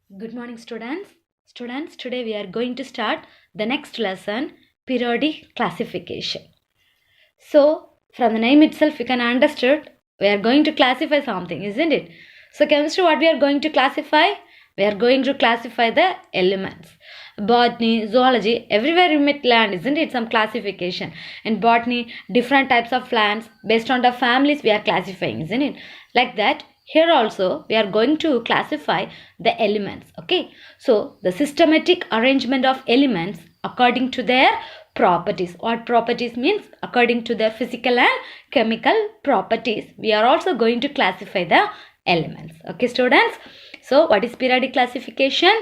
Good morning, students. Students, today we are going to start the next lesson, periodic classification. So, from the name itself, you can understand we are going to classify something, isn't it? So, chemistry, what we are going to classify? We are going to classify the elements. Botany, zoology, everywhere you might learn, isn't it? Some classification. In botany, different types of plants, based on the families we are classifying, isn't it? Like that, here also we are going to classify the elements. Okay, so the systematic arrangement of elements according to their properties. What properties means? According to their physical and chemical properties, we are also going to classify the elements. Okay, students. So what is periodic classification?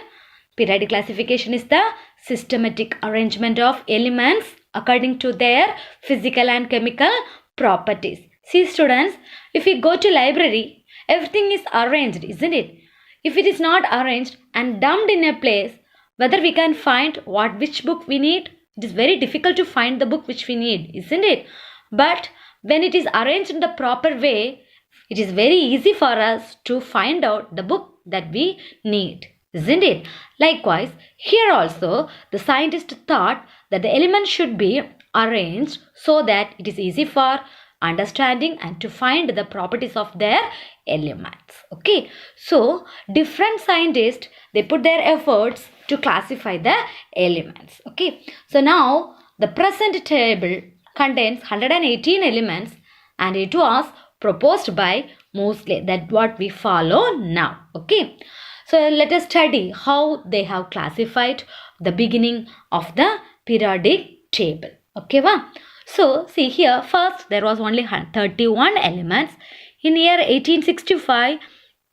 Periodic classification is the systematic arrangement of elements according to their physical and chemical properties. See, students, if we go to library, everything is arranged, isn't it? If it is not arranged and dumped in a place, whether we can find which book we need, it is very difficult to find the book which we need, isn't it? But when it is arranged in the proper way, it is very easy for us to find out the book that we need, isn't it? Likewise, here also the scientist thought that the elements should be arranged so that it is easy for understanding and to find the properties of their elements. Okay, so different scientists, they put their efforts to classify the elements. Okay, so now the present table contains 118 elements and it was proposed by Moseley. That what we follow now. Okay, so let us study how they have classified the beginning of the periodic table. Okay, wow. So see here, first there was only 31 elements. In year 1865,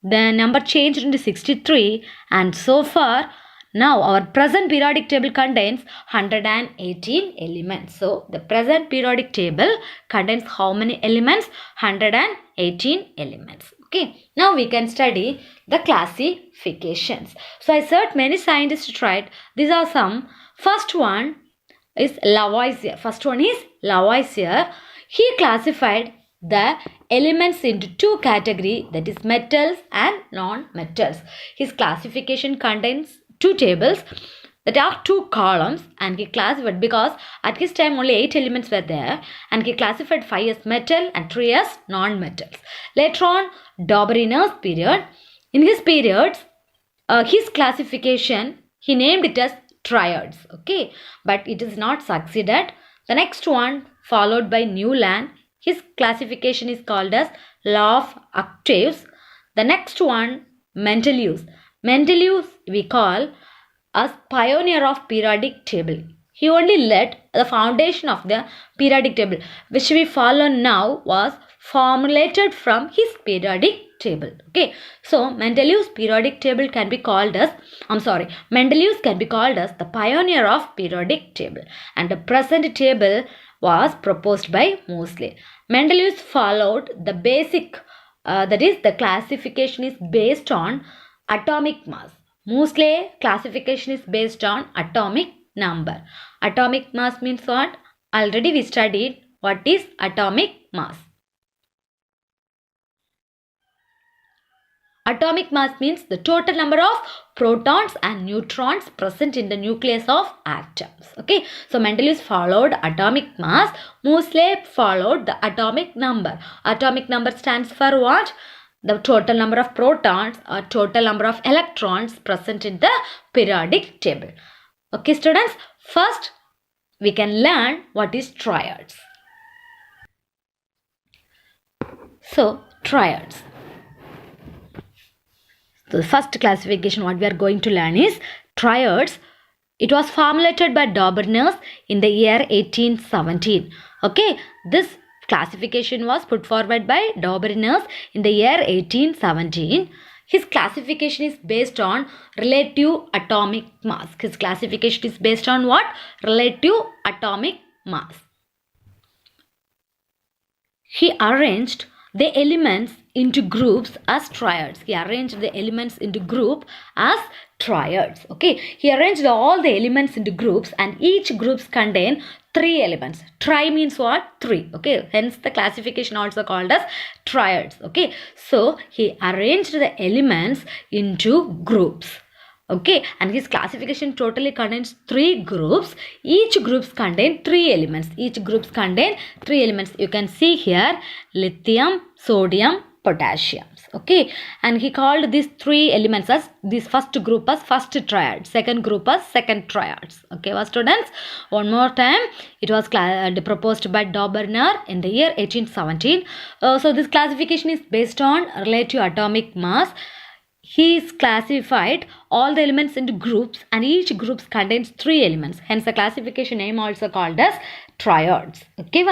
the number changed into 63, and so far now our present periodic table contains 118 elements. So the present periodic table contains how many elements? 118 elements. Okay, now we can study the classifications. So I said many scientists tried. These are some. First one is Lavoisier. First one is Lavoisier. He classified the elements into two categories, that is metals and non-metals. His classification contains two tables that are two columns, and he classified, because at his time only 8 elements were there, and he classified 5 as metal and 3 as non-metals. Later on, Dauberigne's period, in his periods, his classification, he named it as triads. Okay, but it is not succeeded. The next one followed by Newland, his classification is called as law of octaves. The next one, Mendeleev. Mendeleev we call as pioneer of periodic table. He only led the foundation of the periodic table, which we follow now was formulated from his periodic table. Okay, so Mendeleev's periodic table can be called as, Mendeleev can be called as the pioneer of periodic table, and the present table was proposed by Moseley. Mendeleev followed the basic, that is the classification is based on atomic mass. Moseley classification is based on atomic number. Atomic mass means what? Already we studied what is atomic mass. Atomic mass means the total number of protons and neutrons present in the nucleus of atoms. Okay, so Mendeleev followed atomic mass. Moseley followed the atomic number. Atomic number stands for what? The total number of protons or total number of electrons present in the periodic table. Okay, students, first we can learn what is triads. So, triads. So the first classification what we are going to learn is triads. It was formulated by Dauberigne's in the year 1817. Okay, this classification was put forward by Dauberigne's in the year 1817. His classification is based on relative atomic mass. His classification is based on what? Relative atomic mass. He arranged the elements into groups as triads. He arranged the elements into group as triads. Okay, he arranged all the elements into groups, and each groups contain 3 elements. Tri means what? 3. Okay, hence the classification also called as triads. Okay, so he arranged the elements into groups. Okay, and his classification totally contains 3 groups. Each groups contain 3 elements. Each groups contain 3 elements. You can see here lithium, sodium, potassium. Okay, and he called these 3 elements as this first group as first triad, second group as second triads. Okay, well, students, one more time, it was proposed by Dauberner in the year 1817. So this classification is based on relative atomic mass. He is classified all the elements into groups, and each group contains 3 elements. Hence the classification name also called as triads. Okay,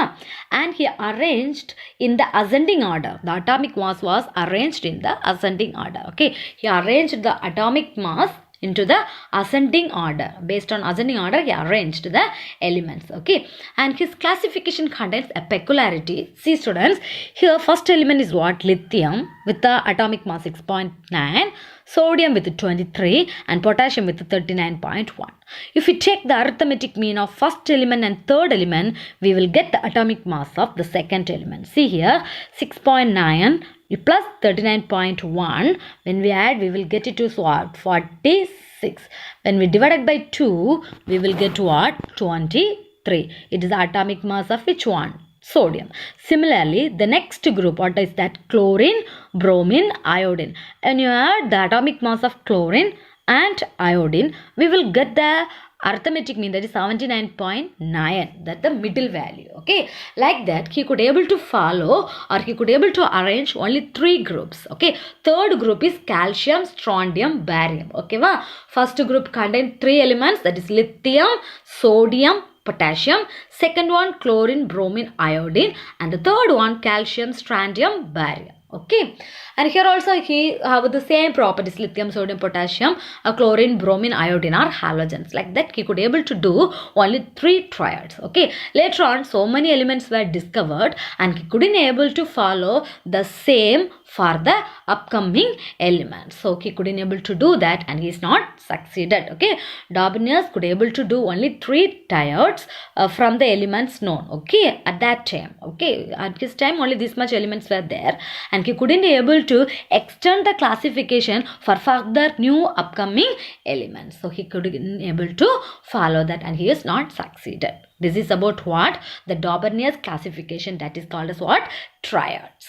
and he arranged in the ascending order. The atomic mass was arranged in the ascending order. Okay, he arranged the atomic mass into the ascending order. Based on ascending order, he arranged the elements. Okay, and his classification contains a peculiarity. See students, here first element is what? Lithium with the atomic mass 6.9, sodium with 23, and potassium with 39.1. If we take the arithmetic mean of first element and third element, we will get the atomic mass of the second element. See here, 6.9 plus 39.1. When we add, we will get it to what? 46. When we divide it by 2, we will get what? 23. It is the atomic mass of which one? Sodium. Similarly, the next group, what is that? Chlorine, bromine, iodine. And you add the atomic mass of chlorine and iodine, we will get the arithmetic mean, that is 79.9. That's the middle value. Okay, like that he could able to follow, or he could able to arrange only 3 groups. Okay, third group is calcium, strontium, barium. Okay, first group contains 3 elements, that is lithium, sodium, potassium. Second one chlorine, bromine, iodine, and the third one calcium, strontium, barium. Okay, and here also he have the same properties, lithium, sodium, potassium, chlorine, bromine, iodine are halogens. Like that he could able to do only 3 triads. Okay, later on so many elements were discovered and he couldn't able to follow the same for the upcoming elements. So he couldn't able to do that and he is not succeeded. Okay, Dauberner could able to do only 3 triads from the elements known. Okay, at that time. Okay, at his time only this much elements were there, and he couldn't able to extend the classification for further new upcoming elements. So he couldn't able to follow that and he is not succeeded. This is about what? The Dauberner's classification, that is called as what? Triads.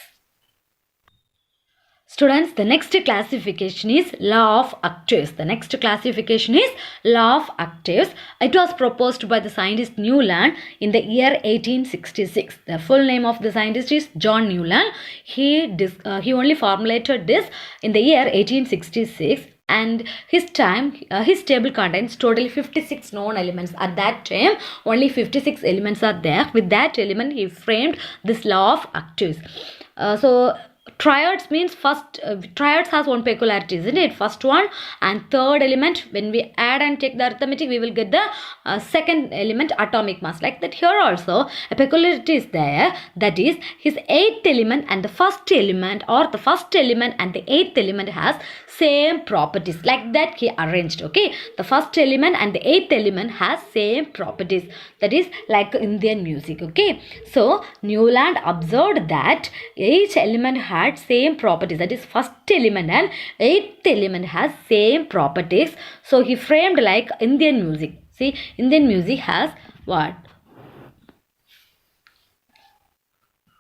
Students, the next classification is law of octaves. The next classification is law of octaves. It was proposed by the scientist Newland in the year 1866. The full name of the scientist is John Newland. He only formulated this in the year 1866. And his table contains totally 56 known elements. At that time, only 56 elements are there. With that element, he framed this law of octaves. Triads means first, triads has one peculiarity, isn't it? First one and third element, when we add and take the arithmetic, we will get the second element atomic mass. Like that here also, a peculiarity is there. That is, his 8th element and the first element, or the first element and the 8th element has same properties. Like that he arranged. Okay, the first element and the 8th element has same properties. That is like Indian music. Okay, so Newland observed that each element had same properties, that is first element and 8th element has same properties. So he framed like Indian music. See, Indian music has what?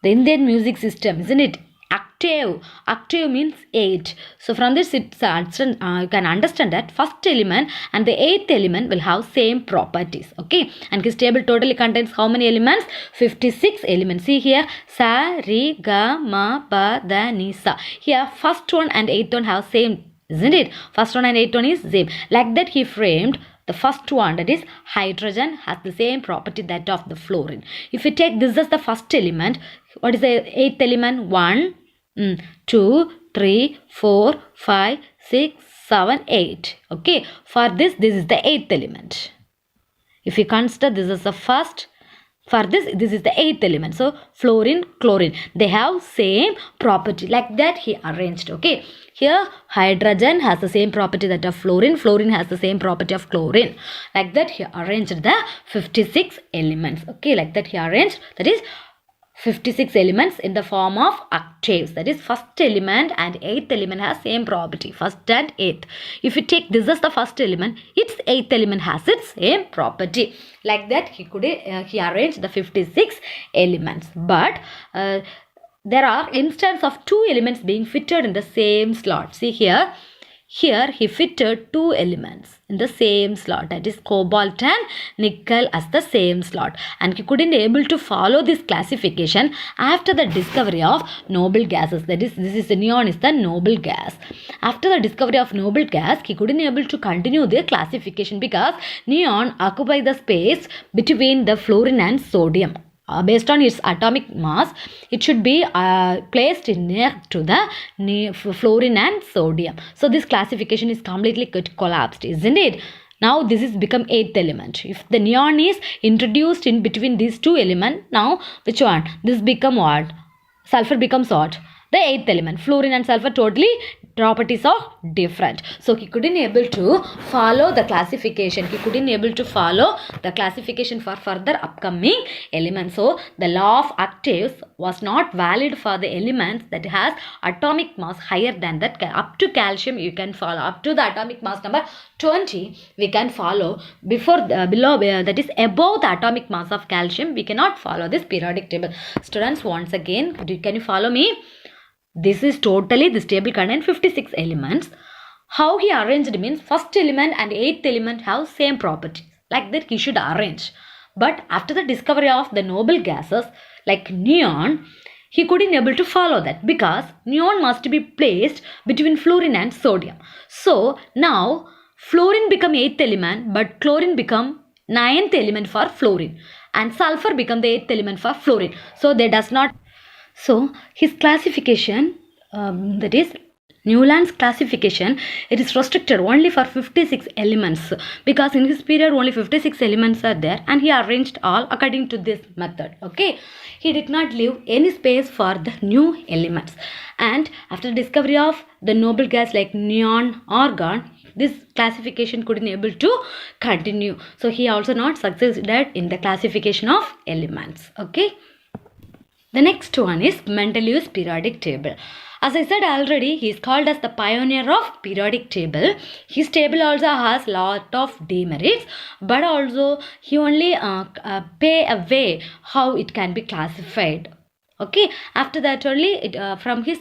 The Indian music system, isn't it? Octave. Octave means 8. So from this you can understand that first element and the 8th element will have same properties. Okay, and his table totally contains how many elements? 56 elements. See here, sa, re, ga, ma, pa, da, ni, sa. Here first one and 8th one have same, isn't it? First one and 8th one is same. Like that he framed the first one, that is hydrogen, has the same property that of the fluorine. If we take this as the first element, what is the 8th element? 1, 2, 3, 4, 5, 6, 7, 8. Okay, for this is the 8th element. If we consider this as the first, for this is the 8th element. So fluorine, chlorine, they have same property. Like that he arranged. Okay, here hydrogen has the same property that of fluorine, fluorine has the same property of chlorine. Like that he arranged the 56 elements. Okay, like that he arranged, that is 56 elements in the form of octaves. That is, first element and eighth element has same property. First and eighth. If you take this as the first element, its eighth element has its same property. Like that, he arranged the 56 elements. But there are instances of 2 elements being fitted in the same slot. See here. Here he fitted 2 elements in the same slot, that is cobalt and nickel as the same slot, and he couldn't able to follow this classification after the discovery of noble gases. That is, neon is the noble gas. After the discovery of noble gas, he couldn't able to continue the classification because neon occupies the space between the fluorine and sodium. Based on its atomic mass, it should be placed near to the fluorine and sodium. So this classification is completely collapsed, isn't it? Now this is become 8th element. If the neon is introduced in between these 2 elements, now which one? This become what? Sulfur becomes what? The 8th element. Fluorine and sulfur totally properties are different. So he couldn't able to follow the classification. He couldn't able to follow the classification for further upcoming elements. So the law of octaves was not valid for the elements that has atomic mass higher than that. Up to calcium you can follow. Up to the atomic mass number 20 we can follow. Below that is above the atomic mass of calcium we cannot follow this periodic table. Students, once again, can you follow me? This table contains 56 elements. How he arranged means first element and eighth element have same properties. Like that he should arrange. But after the discovery of the noble gases like neon, he couldn't able to follow that because neon must be placed between fluorine and sodium. So now fluorine become 8th element but chlorine become 9th element for fluorine and sulfur become the 8th element for fluorine. So they does not. So his classification, that is Newland's classification, it is restricted only for 56 elements because in his period only 56 elements are there and he arranged all according to this method. Okay, he did not leave any space for the new elements. And after discovery of the noble gas like neon, argon, this classification couldn't able to continue. So he also not succeeded in the classification of elements. Okay. The next one is Mendeleev's periodic table. As I said already, he is called as the pioneer of periodic table. His table also has lot of demerits, but also he only pay away how it can be classified. Okay, after that only from his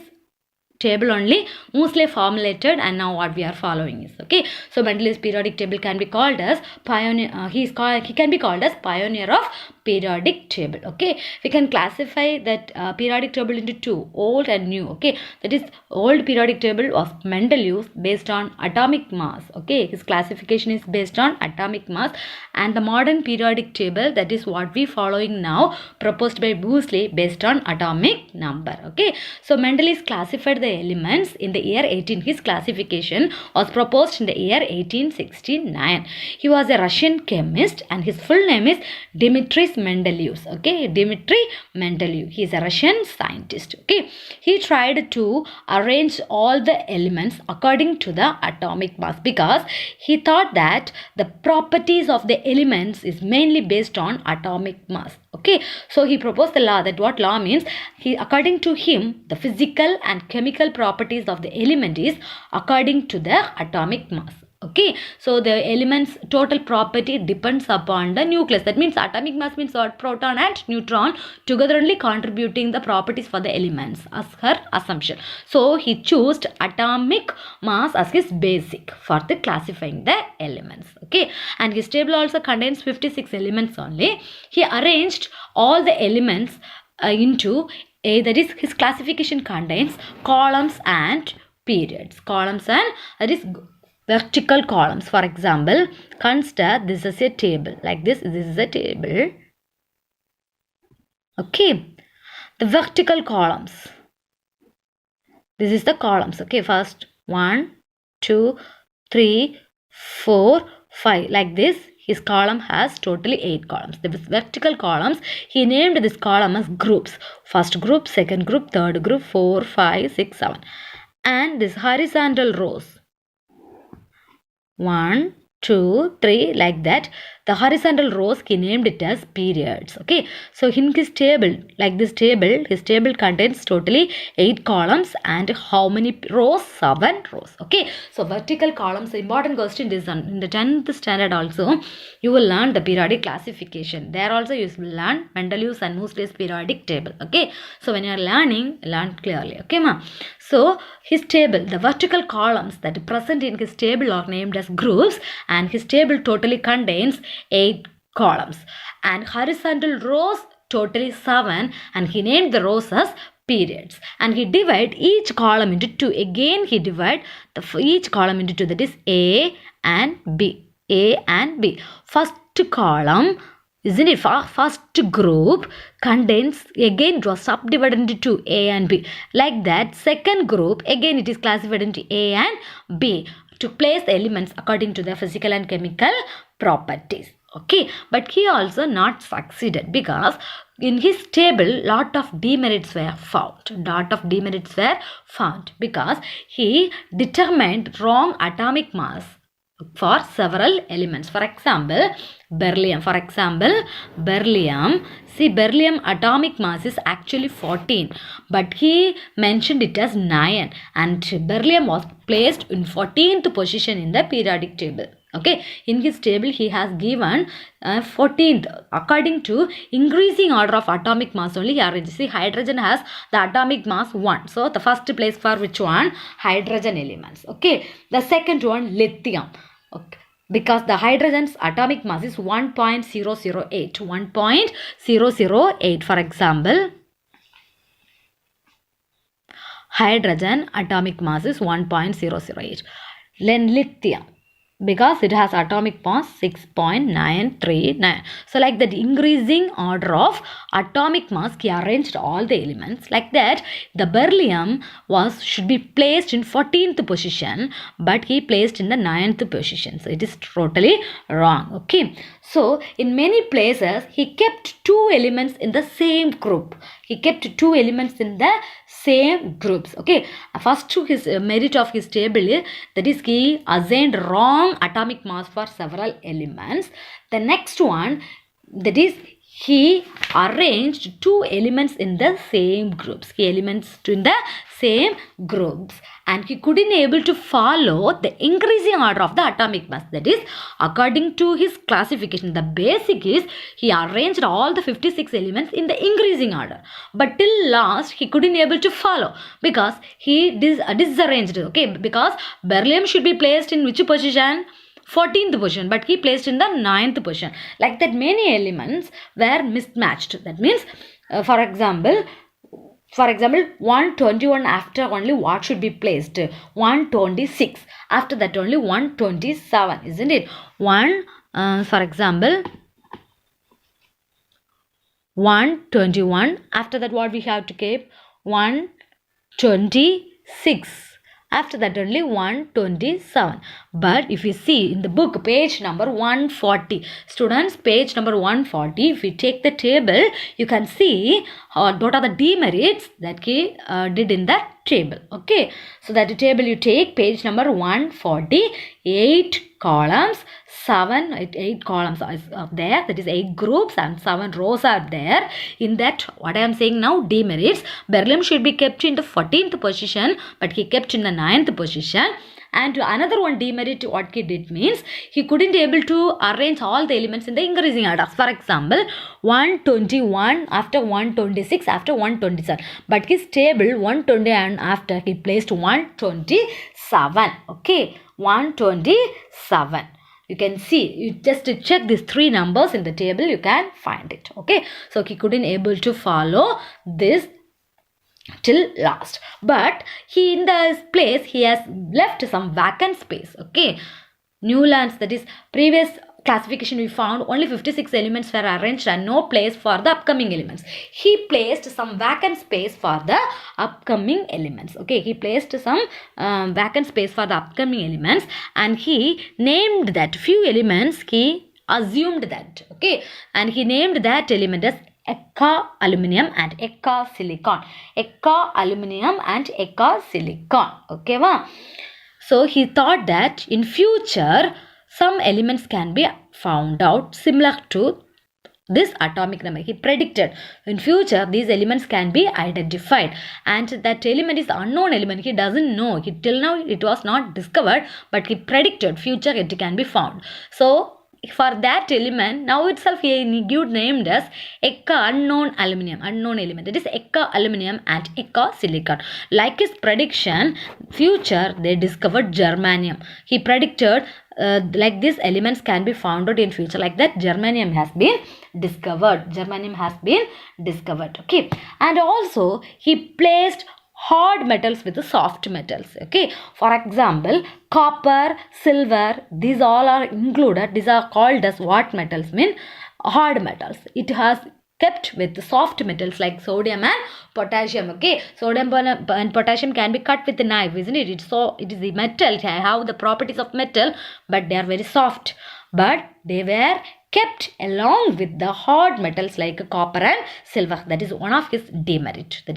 table only mostly formulated, and now what we are following is okay. So Mendeleev's periodic table can be called as pioneer. He can be called as pioneer of periodic table. Okay, we can classify that periodic table into 2, old and new. Okay, that is old periodic table was Mendeleev's based on atomic mass. Okay, his classification is based on atomic mass, and the modern periodic table, that is what we following now, proposed by Moseley based on atomic number. Okay, so Mendeleev classified the elements in the year 18. His classification was proposed in the year 1869. He was a Russian chemist and his full name is Dmitry Mendeleev. Okay, Dmitry Mendeleev. He is a Russian scientist. Okay, he tried to arrange all the elements according to the atomic mass because he thought that the properties of the elements is mainly based on atomic mass. Okay, so he proposed the law. That what law means? According to him, the physical and chemical properties of the element is according to the atomic mass. Okay, so the element's total property depends upon the nucleus. That means atomic mass means what? Proton and neutron together only contributing the properties for the elements as her assumption. So he chose atomic mass as his basic for the classifying the elements. Okay, and his table also contains 56 elements only. He arranged all the elements into a, that is his classification contains columns and periods. Columns and that is vertical columns. For example, consider this is a table like this. This is a table. Okay, the vertical columns. This is the columns. Okay, first 1, 2, 3, 4, 5 like this. His column has totally 8 columns. The vertical columns, he named this column as groups. First group, second group, third group, 4, 5, 6, 7. And this horizontal rows. 1, 2, 3, like that. The horizontal rows he named it as periods. Okay, so in his table, like this table, his table contains totally 8 columns and how many rows? 7 rows. Okay, so vertical columns, important question is in the 10th standard also you will learn the periodic classification. There also you will learn Mendeleev's and Moseley's periodic table. Okay, so when you are learning, learn clearly. Okay, ma. So his table, the vertical columns that are present in his table are named as groups, and his table totally contains 8 columns, and horizontal rows totally 7, and he named the rows as periods, and he divide each column into 2. Again he divide each column into 2, that is A and B. A and B. First column, isn't it? First group contains, again it was subdivided into 2, A and B. Like that, second group, again it is classified into A and B to place the elements according to their physical and chemical properties. Okay, but he also not succeeded because in his table lot of demerits were found. Because he determined wrong atomic mass for several elements. For example, beryllium. See, beryllium atomic mass is actually 14, but he mentioned it as 9, and beryllium was placed in 14th position in the periodic table. Okay, in his table he has given 14th according to increasing order of atomic mass only he arranged. See, hydrogen has the atomic mass 1. So the first place for which one? Hydrogen elements. Okay, the second one lithium. Okay, because the hydrogen's atomic mass is 1.008. For example, hydrogen atomic mass is 1.008. Then lithium, because it has atomic mass 6.939. So like that, increasing order of atomic mass, he arranged all the elements. Like that, the beryllium should be placed in 14th position, but he placed in the 9th position. So it is totally wrong. Okay, so in many places he kept 2 elements in the same group. Okay, first his merit of his table is that is he assigned wrong atomic mass for several elements. The next one, that is he arranged 2 elements in the same groups. And he couldn't able to follow the increasing order of the atomic mass. That is, according to his classification, the basic is he arranged all the 56 elements in the increasing order. But till last, he couldn't able to follow because he disarranged. Okay, because beryllium should be placed in which position? 14th position, but he placed in the 9th position. Like that, many elements were mismatched. That means, for example, 121 after only what should be placed? 126. After that only 127, isn't it? For example, 121. After that what we have to keep? 126. After that only 127. But if you see in the book, page number 140, students, page number 140, if we take the table, you can see what are the demerits that he did in that table. Okay, so that table you take page number 140, 8 columns, 8 columns are there, that is 8 groups and 7 rows are there. In that, what I am saying now, demerits, beryllium should be kept in the 14th position, but he kept in the 9th position. And another one demerit what he did means he couldn't able to arrange all the elements in the increasing order. For example, 121 after 126 after 127. But his table 120 and after he placed 127. Okay, 127. You can see, you just check these 3 numbers in the table, you can find it. Okay, so he couldn't able to follow this till last, but he in this place he has left some vacant space. Okay, Newlands, that is previous classification we found only 56 elements were arranged and no place for the upcoming elements. He placed some vacant space for the upcoming elements. Okay, he placed some vacant space for the upcoming elements and he named that few elements, he assumed that. Okay, and he named that element as Eka aluminum and Eka silicon. Eka aluminum and Eka silicon. Okay, ma? So he thought that in future some elements can be found out similar to this atomic number. He predicted in future these elements can be identified, and that element is unknown element. He doesn't know. Till now it was not discovered, but he predicted future it can be found. So for that element, now itself he named as Eka unknown element. That is Eka aluminum and Eka silicon. Like his prediction, future they discovered germanium. He predicted like these elements can be found out in future. Like that, germanium has been discovered. Okay, and also he placed hard metals with the soft metals. Okay, for example, copper, silver, these all are included. These are called as what metals? Mean hard metals. It has kept with the soft metals like sodium and potassium. Okay, sodium and potassium can be cut with a knife, isn't it? It is the metal. They have the properties of metal, but they are very soft. But they were kept along with the hard metals like copper and silver. That is one of his demerit. The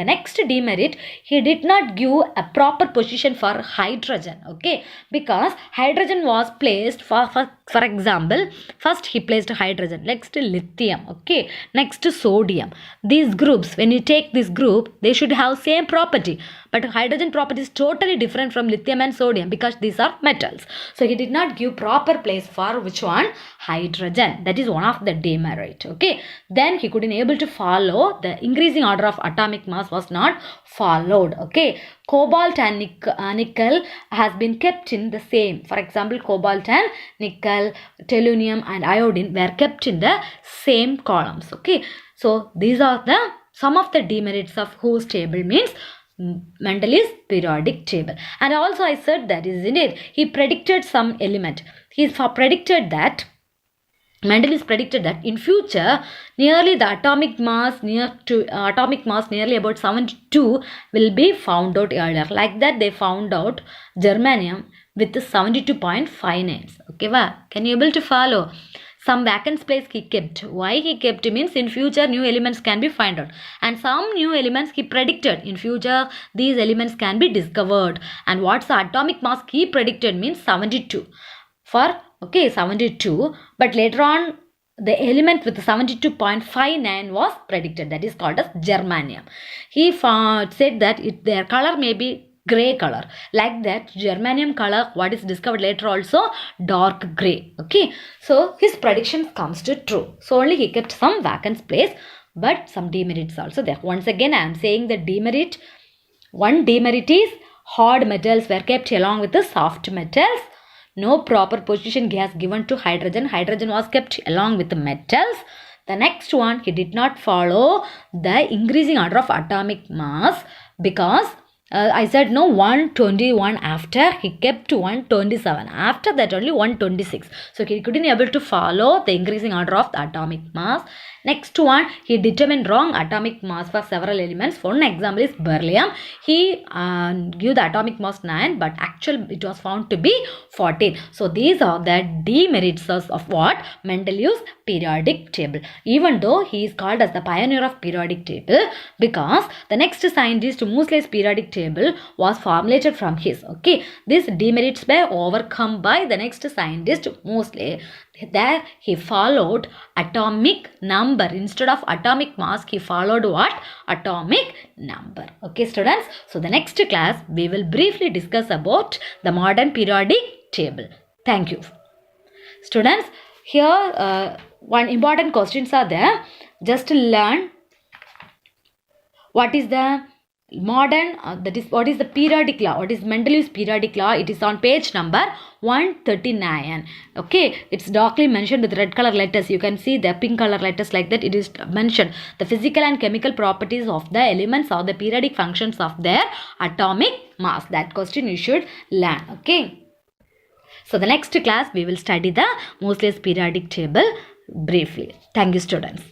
next demerit, he did not give a proper position for hydrogen. Okay, because hydrogen was placed for example, first he placed hydrogen, next lithium, okay, next sodium. These groups, when you take this group, they should have same property, but hydrogen property is totally different from lithium and sodium because these are metals. So he did not give proper place for which one? Hydrogen. That is one of the demerit. Okay, then he couldn't able to follow the increasing order of atomic mass was not followed. Okay, cobalt and nickel has been kept in the same. For example, cobalt and nickel, tellurium and iodine were kept in the same columns. Okay, so these are the some of the demerits of whose table means Mendel's periodic table. And also I said that, isn't it? He predicted some element. Mendel is predicted that in future nearly the atomic mass nearly about 72 will be found out earlier. Like that they found out germanium with 72.59. Okay, can you able to follow? Some vacant space he kept. Why he kept means in future new elements can be found out. And some new elements he predicted. In future these elements can be discovered. And what's the atomic mass he predicted means 72. 72. But later on the element with 72.59 was predicted. That is called as germanium. He said that their color may be grey color. Like that germanium color what is discovered later also dark grey. Okay, so his predictions comes to true. So only he kept some vacant space, but some demerits also there. Once again I am saying the demerit. One demerit is hard metals were kept along with the soft metals. No proper position has given to hydrogen. Hydrogen was kept along with the metals. The next one, he did not follow the increasing order of atomic mass because I said no 121 after he kept 127. After that only 126. So he couldn't able to follow the increasing order of the atomic mass. Next one, he determined wrong atomic mass for several elements. For an example is beryllium. He gave the atomic mass 9, but actually it was found to be 14. So these are the demerits of what? Mendel's periodic table. Even though he is called as the pioneer of periodic table, because the next scientist Moseley's periodic table was formulated from his. Okay, these demerits were overcome by the next scientist Moseley. There he followed atomic number. Instead of atomic mass, he followed what? Atomic number. Okay, students. So the next class, we will briefly discuss about the modern periodic table. Thank you. Students, here one important questions are there. Just to learn what is the modern, that is what is the periodic law, what is Mendel's periodic law. It is on page number 139. Okay, it's darkly mentioned with red color letters. You can see the pink color letters like that. It is mentioned the physical and chemical properties of the elements or the periodic functions of their atomic mass. That question you should learn. Okay, so the next class we will study the Moseley's periodic table briefly. Thank you, students.